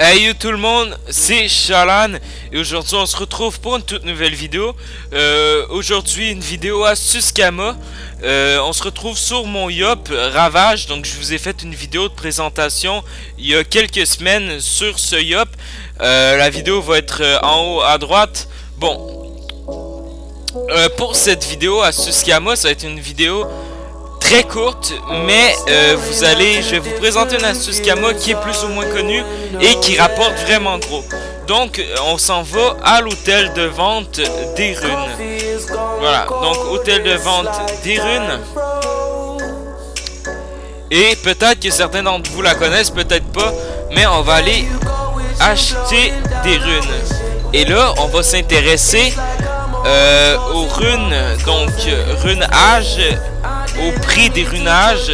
Hey yo tout le monde, c'est Shalan et aujourd'hui on se retrouve pour une toute nouvelle vidéo. Aujourd'hui une vidéo astuce Kama. On se retrouve sur mon Yop Ravage. Donc je vous ai fait une vidéo de présentation il y a quelques semaines sur ce Yop. La vidéo va être en haut à droite. Bon, pour cette vidéo astuce Kama, ça va être une vidéo très courte, mais je vais vous présenter une astuce Kama qui est plus ou moins connue et qui rapporte vraiment gros. Donc on s'en va à l'hôtel de vente des runes. Voilà, donc hôtel de vente des runes. Et peut-être que certains d'entre vous la connaissent, peut-être pas, mais on va aller acheter des runes. Et là on va s'intéresser aux runes, donc runage, au prix des runages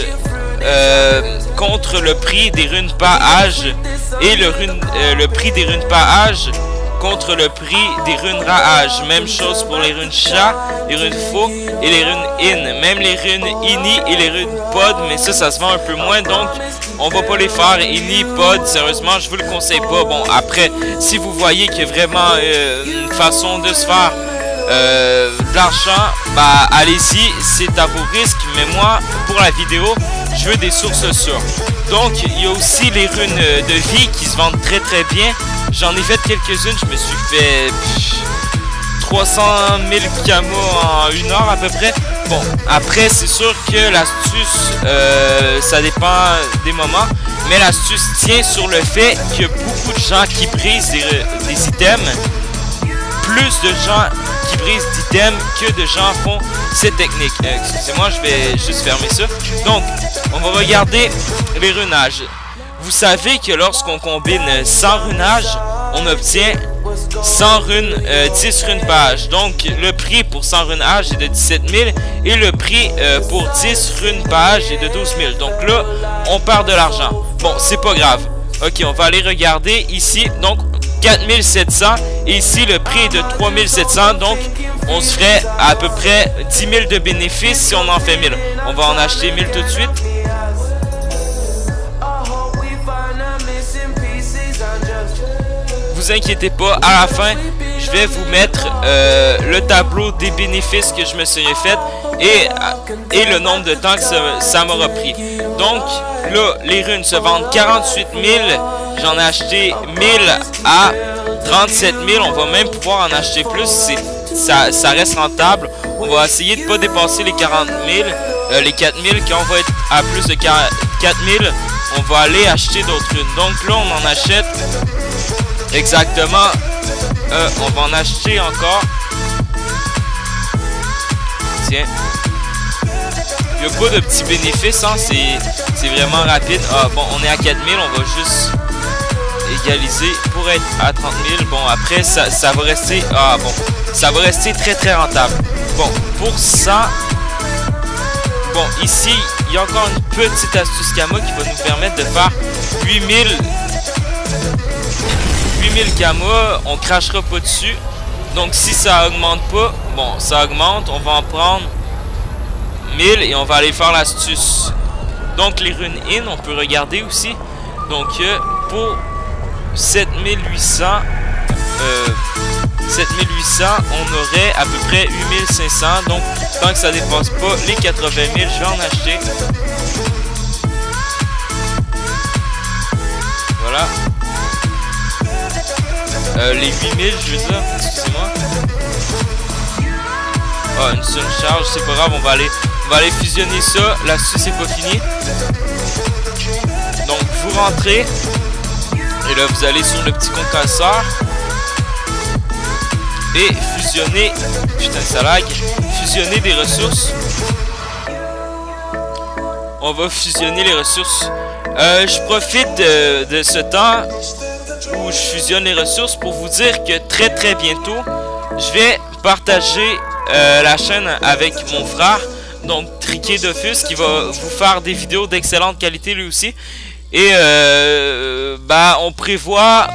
contre le prix des runes par âge, et le prix des runes par âge contre le prix des runes âge. Même chose pour les runes chat, les runes faux et les runes in, même les runes ini et les runes pod, mais ça se vend un peu moins, donc on va pas les faire ini, pod, sérieusement je vous le conseille pas. Bon, après si vous voyez qu'il y a vraiment une façon de se faire de l'argent, bah allez-y, c'est à vos risques, mais moi pour la vidéo je veux des sources sûres. Donc il y a aussi les runes de vie qui se vendent très bien. J'en ai fait quelques-unes, je me suis fait 300 000 camos en 1 heure à peu près. Bon, après c'est sûr que l'astuce ça dépend des moments, mais l'astuce tient sur le fait qu'il y a beaucoup de gens qui brisent des items. Plus de gens qui brisent d'items que de gens font cette technique. Excusez-moi, je vais juste fermer ça. Donc, on va regarder les runages. Vous savez que lorsqu'on combine 100 runages, on obtient 100 runes, 10 runes page. Donc, le prix pour 100 runages est de 17 000 et le prix pour 10 runes page est de 12 000. Donc là, on perd de l'argent. Bon, c'est pas grave. Ok, on va aller regarder ici. Donc, 4700 et ici le prix est de 3700, donc on se ferait à peu près 10 000 de bénéfices si on en fait 1000. On va en acheter 1000 tout de suite. Vous inquiétez pas, à la fin je vais vous mettre le tableau des bénéfices que je me suis fait et le nombre de temps que ça m'aura pris. Donc là les runes se vendent 48 000. J'en ai acheté 1000 à 37 000. On va même pouvoir en acheter plus. Ça reste rentable. On va essayer de ne pas dépasser les 40 000. Les 4 000. Quand on va être à plus de 4 000, on va aller acheter d'autres runes. Donc là, on en achète exactement. On va en acheter encore. Tiens. Il n'y a pas de petits bénéfices. Hein. C'est vraiment rapide. Ah, bon, on est à 4 000. On va juste égaliser pour être à 30 000. Bon, après ça va rester, ça va rester très rentable. Bon, pour ça, bon, ici il y a encore une petite astuce Kama qui va nous permettre de faire 8000 Kama. On crachera pas dessus. Donc si ça augmente pas, bon, ça augmente, on va en prendre 1000 et on va aller faire l'astuce. Donc les runes in, on peut regarder aussi. Donc pour 7800, on aurait à peu près 8500. Donc tant que ça dépasse pas les 80 000, je vais en acheter. Voilà. Les 8000, je veux dire, excusez-moi. Ah, une seule charge, c'est pas grave, on va aller fusionner ça. L'astuce est pas finie. Donc vous rentrez. Et là, vous allez sur le petit compresseur et fusionner. Putain, ça lag. Fusionner des ressources. On va fusionner les ressources. Je profite de ce temps où je fusionne les ressources pour vous dire que très bientôt, je vais partager la chaîne avec mon frère, donc Triqué Dofus, qui va vous faire des vidéos d'excellente qualité lui aussi. Et on prévoit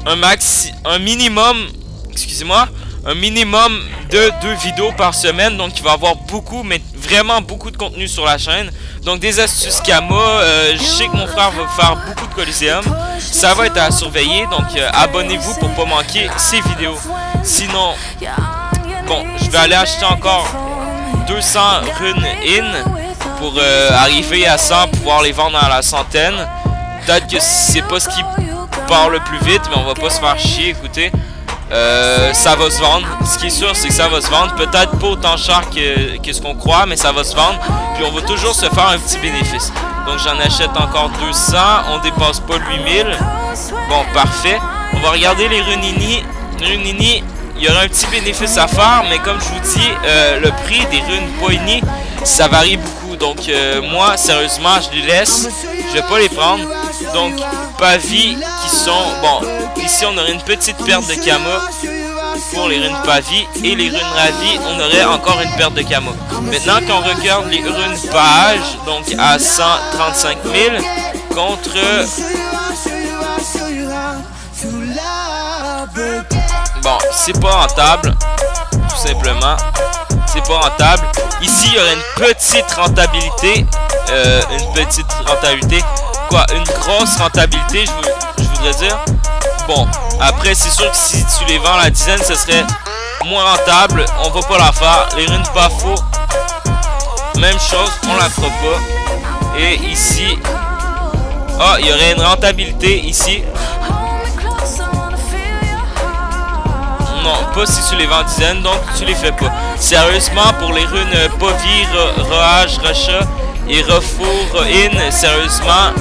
un minimum, excusez-moi, un minimum de 2 vidéos par semaine. Donc il va y avoir beaucoup, mais vraiment beaucoup de contenu sur la chaîne. Donc des astuces Kama, je sais que mon frère va faire beaucoup de Coliseum. Ça va être à surveiller, donc abonnez-vous pour pas manquer ces vidéos. Sinon, bon, je vais aller acheter encore 200 runes in pour arriver à 100, pouvoir les vendre à la centaine. Peut-être que c'est pas ce qui part le plus vite, mais on va pas se faire chier, écoutez. Ça va se vendre. Ce qui est sûr, c'est que ça va se vendre. Peut-être pas autant cher que ce qu'on croit, mais ça va se vendre. Puis on va toujours se faire un petit bénéfice. Donc j'en achète encore 200. On dépasse pas 8000. Bon, parfait. On va regarder les runini. Runini, il y aura un petit bénéfice à faire, mais comme je vous dis, le prix des runes Poini, ça varie beaucoup. Donc moi, sérieusement, je les laisse. Je vais pas les prendre. Donc, Pavis qui sont... Bon, ici on aurait une petite perte de Kama pour les runes Pavis. Et les runes Ravi, on aurait encore une perte de Kama. Maintenant, quand on regarde les runes Page, donc à 135 000 contre... Bon, c'est pas rentable, tout simplement. C'est pas rentable. Ici, il y aurait une petite rentabilité. Quoi, une grosse rentabilité, je voudrais dire. Bon, après, c'est sûr que si tu les vends à la dizaine, ce serait moins rentable. On va pas la faire. Les runes pas faux, même chose, on la fera pas. Et ici, ah, il y aurait une rentabilité ici. Non, pas si tu les vends en dizaines, donc tu les fais pas. Sérieusement, pour les runes Povi, Roage, Rocha et Refour, In, sérieusement,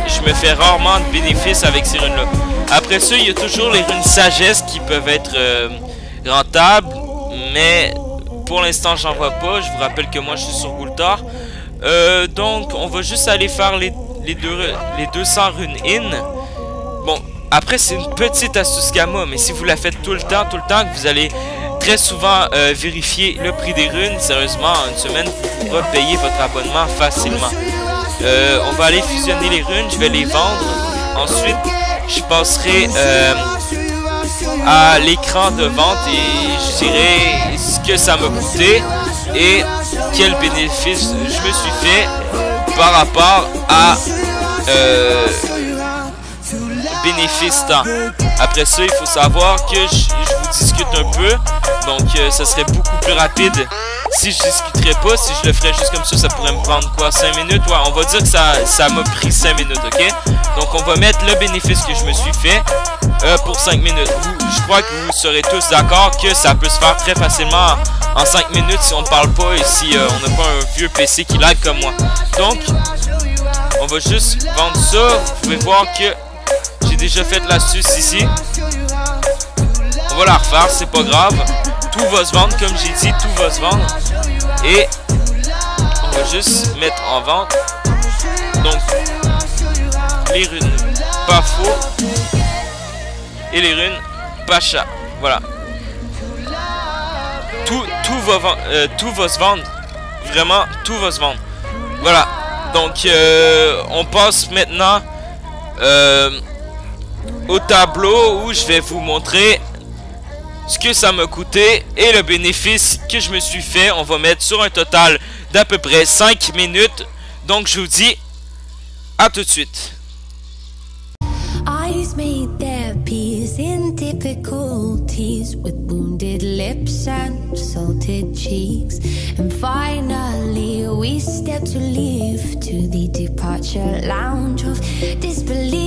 je me fais rarement de bénéfices avec ces runes-là. Après ça, il y a toujours les runes Sagesse qui peuvent être rentables, mais pour l'instant, j'en vois pas. Je vous rappelle que moi, je suis sur Gultar. Donc, on va juste aller faire les 200 runes In. Bon. Après, c'est une petite astuce Kama, mais si vous la faites tout le temps, que vous allez très souvent vérifier le prix des runes, sérieusement, en une semaine, vous pourrez payer votre abonnement facilement. On va aller fusionner les runes, je vais les vendre. Ensuite, je passerai à l'écran de vente et je dirai ce que ça m'a coûté et quel bénéfice je me suis fait par rapport à... bénéfice temps. Après ça, il faut savoir que je vous discute un peu. Donc, ça serait beaucoup plus rapide si je discuterais pas. Si je le ferais juste comme ça pourrait me prendre quoi, 5 minutes? Ouais, on va dire que ça m'a pris 5 minutes, ok? Donc, on va mettre le bénéfice que je me suis fait pour 5 minutes. Je crois que vous serez tous d'accord que ça peut se faire très facilement en 5 minutes si on ne parle pas et si on n'a pas un vieux PC qui lag comme moi. Donc, on va juste vendre ça. Vous pouvez voir que j'ai déjà fait l'astuce ici. On va la refaire, c'est pas grave. Tout va se vendre, comme j'ai dit, tout va se vendre. Et on va juste mettre en vente. Donc, les runes pas faux et les runes pas chat. Voilà. Tout va se vendre. Vraiment, tout va se vendre. Voilà. Donc, on passe maintenant au tableau où je vais vous montrer ce que ça m'a coûté et le bénéfice que je me suis fait. On va mettre sur un total d'à peu près 5 minutes. Donc je vous dis à tout de suite. Eyes made their peace in difficulties with wounded lips and salted cheeks. And finally we step to leave to the departure lounge of disbelief.